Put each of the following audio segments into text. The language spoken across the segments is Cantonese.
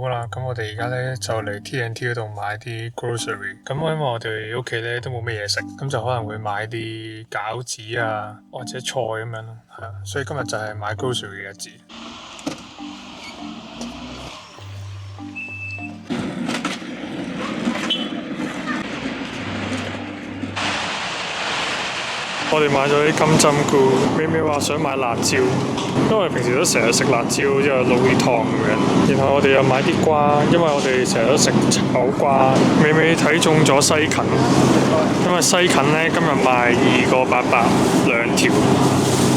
啦，咁我哋而家咧就嚟 T&T 嗰度買啲 grocery，咁因為我哋屋企咧都冇咩嘢食，咁就可能會買啲餃子啊或者菜咁樣咯，係啊，所以今日就係買 grocery 嘅日子。我哋買咗啲金針菇，咪咪話想買辣椒，因為平時都成日食辣椒，之後撈啲湯咁樣。然後我哋又買啲瓜，因為我哋成日都食炒瓜。咪咪睇中咗西芹，因為西芹咧今日賣2個800兩條。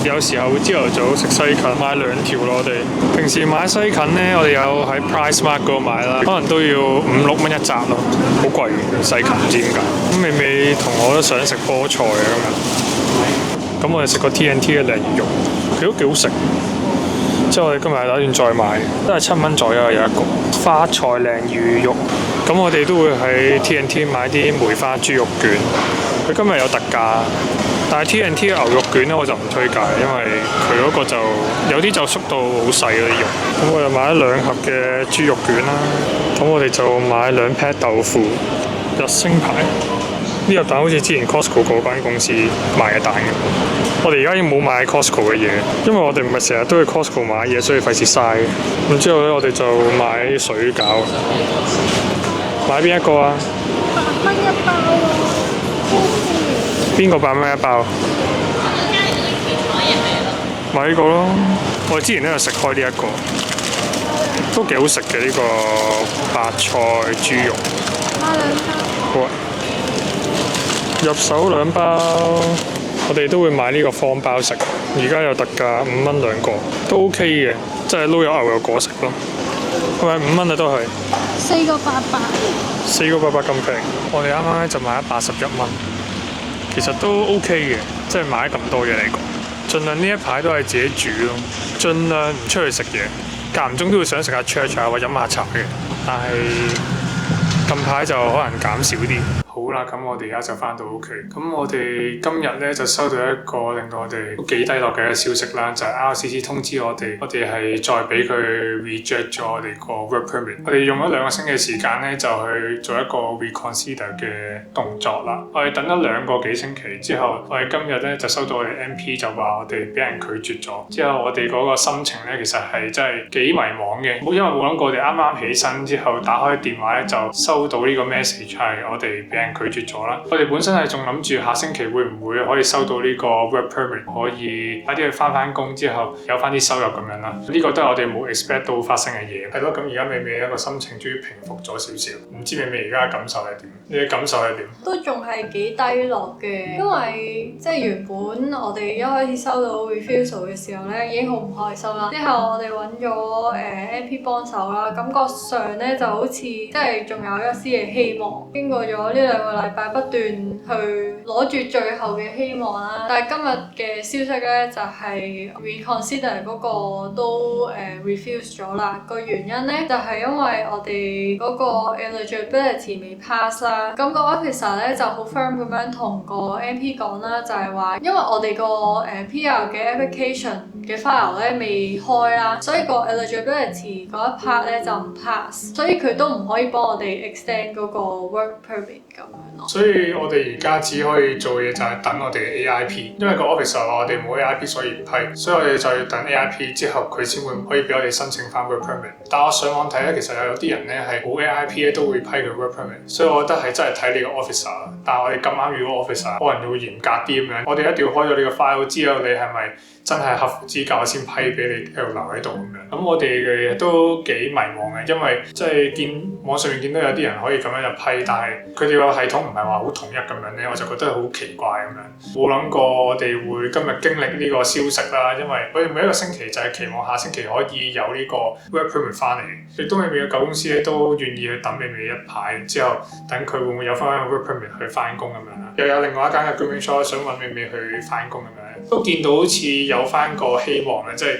有時候會朝頭早食西芹，買2條咯。我哋平時買西芹咧，我哋有喺 Price Mart 嗰度買啦，可能都要5-6蚊一紮咯，好貴嘅西芹，唔知點解。咁咪咪同我都想食菠菜啊今日。咁我哋食個 T&T 嘅鯪魚肉，佢都幾好食。之後我哋今日打算再買，都係7蚊左右有一個花菜鯪魚肉。咁我哋都會喺 T&T 買啲梅花豬肉卷，佢今日有特價。但係 T&T 嘅牛肉卷咧我就唔推介，因為佢嗰個就有啲就縮到好細嗰啲肉。咁我又買咗2盒嘅豬肉卷啦。咁我哋就買2 pack 豆腐，日星牌。呢個蛋好似之前 Costco 嗰間公司賣嘅蛋咁。我哋而家已經冇買 Costco 嘅嘢，因為我哋唔係成日都去 Costco 買嘢，所以費事嘥。咁之後咧，我哋就買水餃。買邊一個啊8蚊一包喎，邊個8蚊一包？買呢個咯。我哋之前都有食開呢一個，都幾好食嘅呢個白菜豬肉。買2包。好啊。入手2包，我哋都會買呢個方包食，而家有特價5蚊2個，都 OK 嘅，即係撈有牛油果食咯。係咪5蚊啊都係？4個800。4個800咁平，我哋啱啱咧就買咗81蚊，其實都 OK 嘅，即係買咁多嘢嚟講，盡量呢一排都係自己煮咯，盡量唔出去食嘢，間唔中都會想食下 church 啊或者飲下茶嘅，但係近排就可能減少啲。好啦，咁我哋而家就翻到屋企。咁我哋今日咧就收到一個令到我哋都幾低落嘅消息啦，就係 RCC 通知我哋係再俾佢 reject 咗我哋個 work permit。我哋用咗2個星期時間咧，就去做一個 reconsider 嘅動作啦。我哋等咗2個幾星期之後，我哋今日咧就收到我哋 MP 就話我哋俾人拒絕咗。之後我哋嗰個心情咧，其實係真係幾迷茫嘅，因為冇諗過我哋啱啱起身之後打開電話咧，就收到呢個 message 係我哋俾人拒絕咗啦。我哋本身係仲諗住下星期會唔會可以收到呢個 work permit，可以快啲去翻工之後有翻啲收入咁樣啦。呢個都係我哋冇 expect 到發生嘅嘢。係咯，咁而家美美一個心情終於平復咗少少。唔知美美而家嘅感受係點？你嘅感受係點？都仲係幾低落嘅，因為即係原本我哋一開始收到 refusal 嘅時候咧，已經好唔開心啦。之後我哋揾咗MP 幫手啦，感覺上咧就好似即係仲有一絲嘅希望。經過咗呢2個禮拜不斷去攞住最後嘅希望啦，但係今日嘅消息咧就係 reconsider 嗰個都refuse 咗啦。個原因咧就係因為我哋嗰個 eligibility 未 pass 啦，咁個 officer 咧就好 firm 咁樣同個 MP 講啦，就係話因為我哋個PR 嘅 application 嘅 file 咧未開啦，所以個 eligibility 嗰一 part 咧就唔 pass， 所以佢都唔可以幫我哋 extend 嗰個 work permit 咁樣咯。所以我哋而家只可以做嘅就係等我哋嘅 AIP， 因為個 officer 話我哋冇 AIP 所以唔批，所以我哋就要等 AIP 之後佢先會可以俾我哋申請翻 work permit。但我上網睇咧，其實有啲人咧係冇 AIP 咧都會批佢 work permit，所以我覺得係真係睇你個 officer。但係我哋咁啱遇到 officer，可能會嚴格啲咁樣，我哋一定要開咗你個 file 之後，你係咪真係合乎資格先批俾你繼續留喺度咁樣。咁我哋嘅都幾迷茫嘅，因為即係見網上面見到有啲人可以咁樣入批，但係佢哋個系統唔係話好統一咁樣咧，我就覺得好奇怪咁樣。冇諗過我哋會今日經歷呢個消息啦，因為我哋每一個星期就係期望下星期可以有呢個 work permit 翻嚟。亦都美美嘅舊公司咧都願意去等美美一排，之後等佢會唔會有翻個 work permit 去翻工咁樣啦。又有另外一間嘅 grooming shop 想揾美美去翻工咁樣，都見到好似有翻個希望咧，即係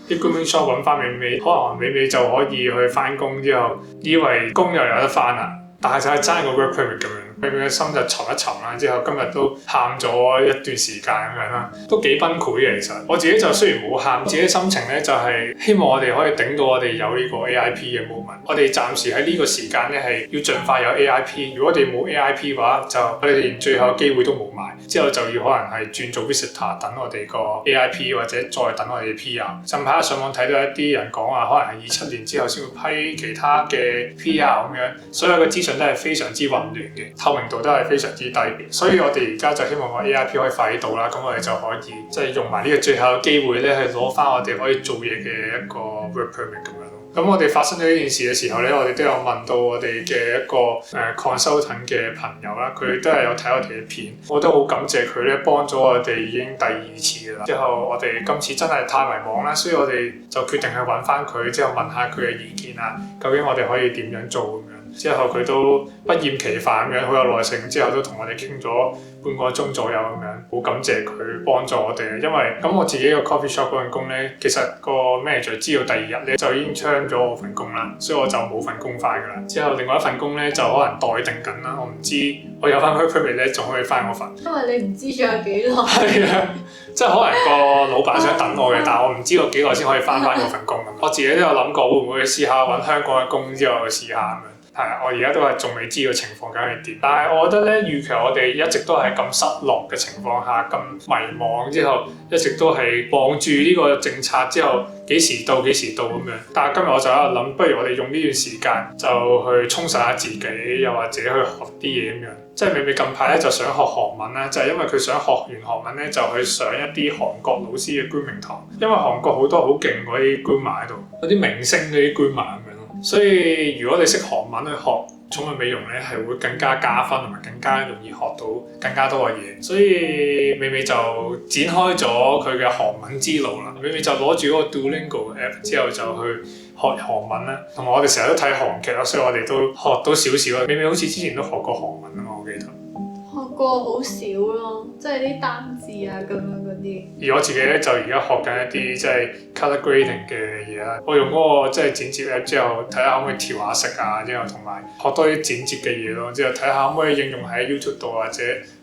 啲 grooming shop 揾翻美美，可能美美就可以去翻工之後，以為工又有得翻啦，但係就係爭個 work permit 咁樣。佢嘅心就沉一沉啦。之後今日都喊咗一段時間咁樣啦，都幾崩潰嘅。其實我自己就雖然冇喊，自己心情咧就係希望我哋可以頂到我哋有呢個 AIP 嘅 moment。我哋暫時喺呢個時間咧係要盡快有 AIP。如果我哋冇 AIP 嘅話，就我哋連最後嘅機會都冇埋。之後就要可能係轉做 visitor 等我哋個 AIP， 或者再等我哋 PR。近排上網睇到一啲人講話，可能係27年之後先會批其他嘅 PR 咁樣，所有嘅資訊都係非常之混亂嘅，透明度都係非常之低。所以我哋而家就希望個 AIP 可以快啲到啦，咁我哋就可以即係用埋呢個最後嘅機會咧，去攞翻我哋可以做嘢嘅一個 work permit 咁樣。咁我哋發生咗呢件事嘅時候咧，我哋都有問到我哋嘅一個consultant 嘅朋友啦，佢都係有睇我哋嘅片，我都好感謝佢咧，幫咗我哋已經第2次㗎啦。之後我哋今次真係太迷茫啦，所以我哋就決定去揾翻佢，之後問下佢嘅意見啊，究竟我哋可以點樣做咁樣。之後佢都不厭其煩咁樣，好有耐性，之後都同我哋傾咗半個鐘左右咁樣，好感謝佢幫助我哋。因為咁我自己個 coffee shop 嗰份工咧，其實個 manager 知道第2日咧就已經 turn 咗我份工啦，所以我就冇份工返㗎啦。之後另外一份工咧就可能待定緊啦，我唔知我有翻 work permit 咧，仲可以返我份。因為你唔知仲有幾耐。係啊，即係可能個老闆想等我嘅，但係我唔知道幾耐先可以返嗰份工咁。我自己都有諗過會唔會試下揾香港嘅工之後去試下咁樣。係啊，我而家都係仲未知個情況究竟係點，但係我覺得咧，預期我哋一直都係咁失落嘅情況下，咁迷茫之後，一直都係望住呢個政策之後幾時到咁樣。但係今日我就喺度諗，不如我哋用呢段時間就去充實下自己，又或者去學啲嘢咁樣。即係美美近排咧就想學韓文啦，就係因為佢想學完韓文咧就去上一啲韓國老師嘅 Grooming 堂，因為韓國好多好勁嗰啲 groomer 喺度，嗰啲明星嗰啲 groomer 咁樣咯。所以如果你識韓文去學寵物美容咧，係會更加加分同埋更加容易學到更加多嘅嘢。所以美美就展開咗佢嘅韓文之路啦。美美就攞住嗰個 Duolingo app 之後就去學韓文啦，同埋我哋成日都睇韓劇啦，所以我哋都學到少少啦。美美好似之前都學過韓文啊嘛，我記得。學過好少咯，即係啲單字啊咁樣嗰啲。而我自己咧就而家學緊一啲即係 colour grading 嘅嘢啦。我用嗰個即係剪接 app 之後，睇下可唔可以調下色啊，之後同埋學多啲剪接嘅嘢咯。之後睇下可唔可以應用喺 YouTube 度，或者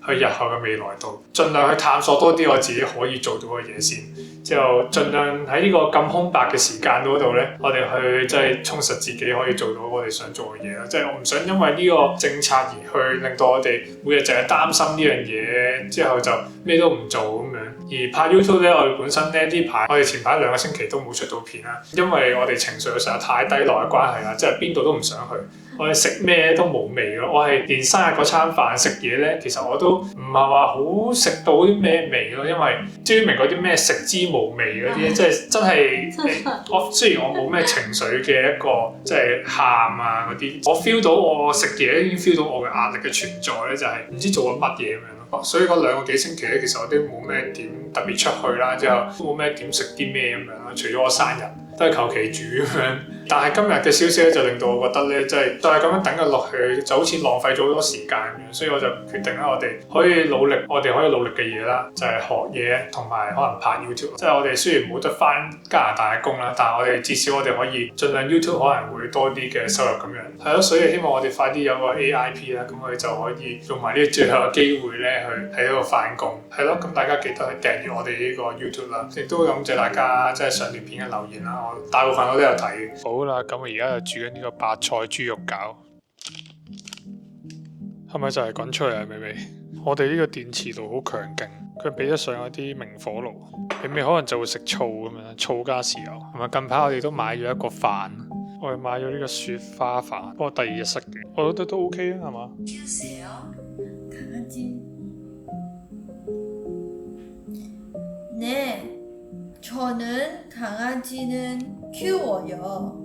去日後嘅未來度，盡量去探索多啲我自己可以做到嘅嘢先。之後盡量喺呢個咁空白嘅時間嗰度咧，我哋去即係充實自己，可以做到我哋想做嘅嘢啦。即係我唔想因為呢個政策而去令到我哋每日淨係擔心呢樣嘢，之後就咩都唔做咁樣。而拍 YouTube 咧，我哋本身咧呢排，我哋前排2個星期都冇出到片啦，因為我哋情緒實在太低落嘅關係啦，即係邊度都唔想去。我哋食咩都冇味咯，我係連生日嗰餐飯食嘢咧，其實我都唔係話好食到啲咩味咯，因為專明嗰啲咩食之無味嗰啲，即係真係我雖然我冇咩情緒嘅一個即係喊啊嗰啲，我 feel 到我食嘢已經 feel 到我嘅壓力嘅存在咧，就係唔知做緊乜嘢咁樣咯。所以嗰2個幾星期咧，其實我都冇咩點特別出去啦，之後都冇咩點食啲咩咁樣啦，除咗我生日都係求其煮咁樣。但係今日嘅消息咧，就令到我覺得咧，即係就係咁樣等佢落去，就好似浪費咗好多時間咁樣。所以我就決定咧，我哋可以努力嘅嘢啦，就係學嘢同埋可能拍 YouTube。即係我哋雖然冇得返加拿大嘅工啦，但係我哋至少我哋可以盡量 YouTube 可能會多啲嘅收入咁樣。係咯，所以希望我哋快啲有個 AIP 啦，咁我哋就可以用埋呢個最後嘅機會咧，去喺度返工。係咯，咁大家記得去訂閱我哋呢個 YouTube 啦，亦都感謝大家即係上段片嘅留言啦，我大部分我都有睇。好啦，咁我而家就煮緊呢個白菜豬肉餃，係咪就係滾出嚟啊？美美，我哋呢個電磁爐好強勁，佢比得上一啲明火爐。美美可能就會食醋咁樣，醋加豉油。同埋近排我哋都買咗一個飯，我哋買咗呢個雪花飯，不過第2日食嘅，我覺得都 OK 啊，係嘛？네，저는 강아지는 키워요.